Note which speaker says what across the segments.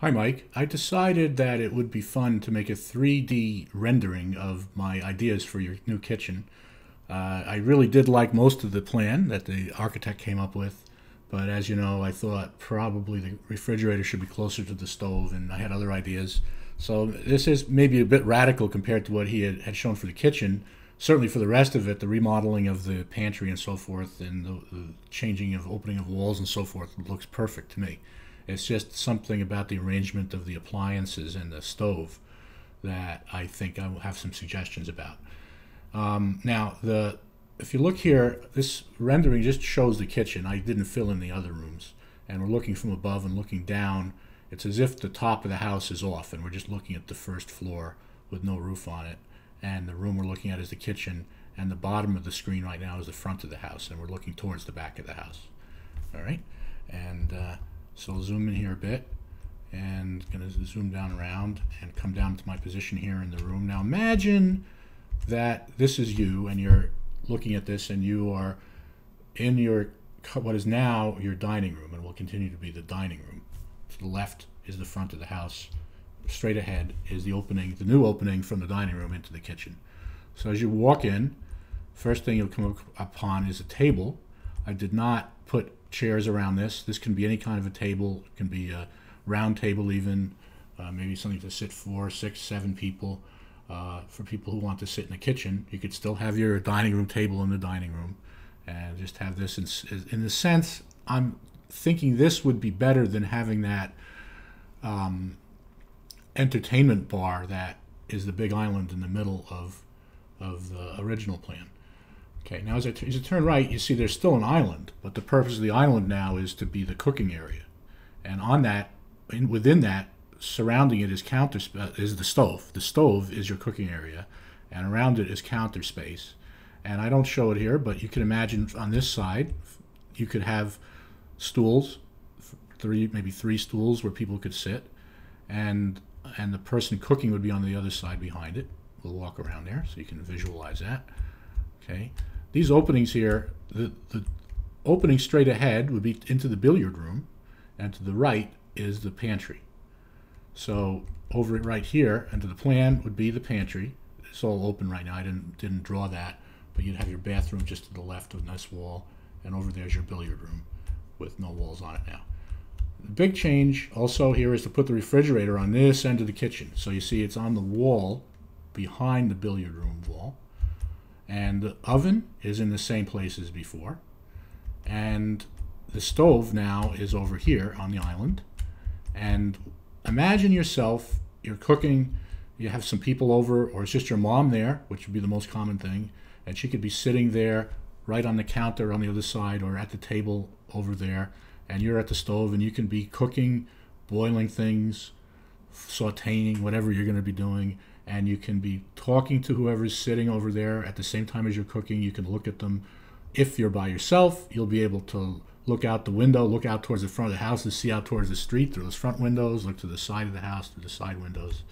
Speaker 1: Hi, Mike. I decided that it would be fun to make a 3D rendering of my ideas for your new kitchen. I really did like most of the plan that the architect came up with, but as you know, I thought probably the refrigerator should be closer to the stove, and I had other ideas. So this is maybe a bit radical compared to what he had shown for the kitchen. Certainly for the rest of it, the remodeling of the pantry and so forth, and the changing of opening of walls and so forth looks perfect to me. It's just something about the arrangement of the appliances and the stove that I think I will have some suggestions about. Now, if you look here, this rendering just shows the kitchen. I didn't fill in the other rooms. And we're looking from above and looking down. It's as if the top of the house is off, and we're just looking at the first floor with no roof on it. And the room we're looking at is the kitchen, and the bottom of the screen right now is the front of the house, and we're looking towards the back of the house. All right? And so I'll zoom in here a bit, and going to zoom down around and come down to my position here in the room. Now imagine that this is you, and you're looking at this, and you are in your what is now your dining room, and will continue to be the dining room. To the left is the front of the house. Straight ahead is the opening, the new opening from the dining room into the kitchen. So as you walk in, first thing you'll come upon is a table. I did not put chairs around this. This can be any kind of a table. It can be a round table even, maybe something to sit 4, 6, 7 people. For people who want to sit in the kitchen, you could still have your dining room table in the dining room and just have this. In the sense, I'm thinking this would be better than having that entertainment bar that is the big island in the middle of the original plan. Okay, now as you turn right, you see there's still an island, but the purpose of the island now is to be the cooking area. And on that, within that, surrounding it is is the stove. The stove is your cooking area, and around it is counter space. And I don't show it here, but you can imagine on this side, you could have stools, maybe three stools where people could sit, and the person cooking would be on the other side behind it. We'll walk around there so you can visualize that. Okay, these openings here, the opening straight ahead would be into the billiard room, and to the right is the pantry. So over it right here, and to the plan would be the pantry. It's all open right now. I didn't draw that, but you'd have your bathroom just to the left of this wall, and over there's your billiard room with no walls on it now. The big change also here is to put the refrigerator on this end of the kitchen. So you see it's on the wall behind the billiard room wall. And the oven is in the same place as before. And the stove now is over here on the island. And imagine yourself, you're cooking, you have some people over, or it's just your mom there, which would be the most common thing. And she could be sitting there right on the counter on the other side, or at the table over there. And you're at the stove, and you can be cooking, boiling things, sauteing, whatever you're going to be doing. And you can be talking to whoever's sitting over there at the same time as you're cooking. You can look at them. If you're by yourself, you'll be able to look out the window, look out towards the front of the house, and see out towards the street through those front windows, look to the side of the house through the side windows.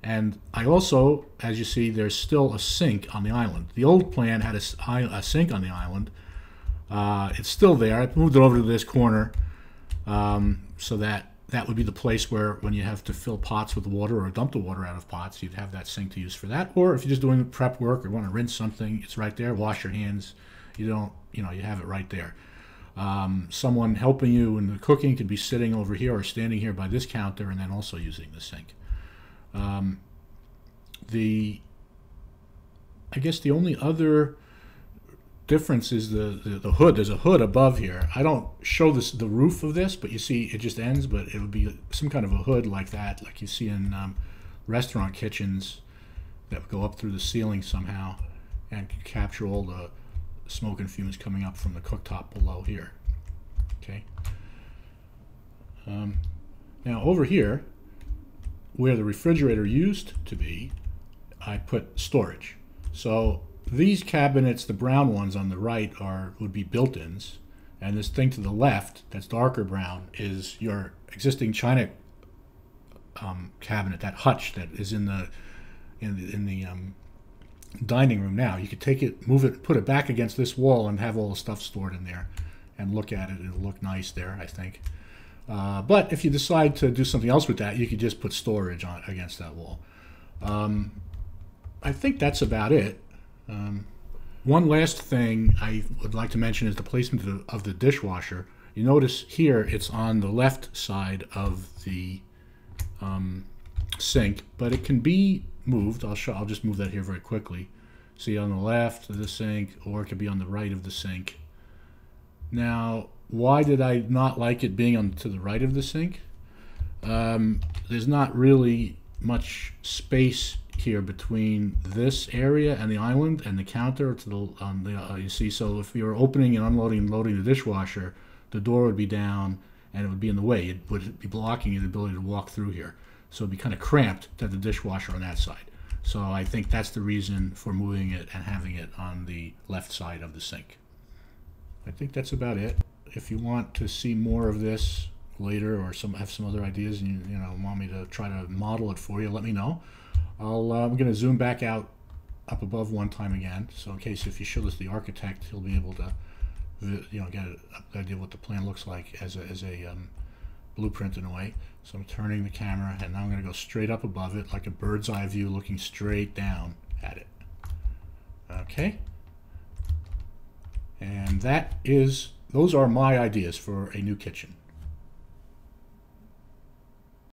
Speaker 1: And I also, as you see, there's still a sink on the island. The old plan had a sink on the island. It's still there. I moved it over to this corner so that would be the place where when you have to fill pots with water or dump the water out of pots, you'd have that sink to use for that. Or if you're just doing prep work or want to rinse something, it's right there. Wash your hands. You have it right there. Someone helping you in the cooking could be sitting over here or standing here by this counter and then also using the sink. I guess the only other difference is the hood. There's a hood above here. I don't show the roof of this, but you see it just ends, but it would be some kind of a hood like that, like you see in restaurant kitchens that would go up through the ceiling somehow and capture all the smoke and fumes coming up from the cooktop below here. Okay. Now over here, where the refrigerator used to be, I put storage. So these cabinets, the brown ones on the right, would be built-ins, and this thing to the left, that's darker brown, is your existing china cabinet, that hutch that is in the dining room now. You could take it, move it, put it back against this wall, and have all the stuff stored in there, and look at it. It'll look nice there, I think. But if you decide to do something else with that, you could just put storage on against that wall. I think that's about it. One last thing I would like to mention is the placement of the dishwasher. You notice here it's on the left side of the sink, but it can be moved. I'll just move that here very quickly. See, on the left of the sink, or it could be on the right of the sink. Now, why did I not like it being to the right of the sink? There's not really much space here between this area and the island and the counter to the you see. So if you're opening and unloading and loading the dishwasher, the door would be down and it would be in the way. It would be blocking the ability to walk through here. So it'd be kind of cramped to have the dishwasher on that side. So I think that's the reason for moving it and having it on the left side of the sink. I think that's about it. If you want to see more of this later, or have some other ideas, and you know, want me to try to model it for you, let me know. I'm going to zoom back out up above one time again, so in case if you show this to the architect, he'll be able to, you know, get an idea of what the plan looks like as a blueprint in a way. So I'm turning the camera, and now I'm going to go straight up above it, like a bird's eye view, looking straight down at it. Okay, and those are my ideas for a new kitchen.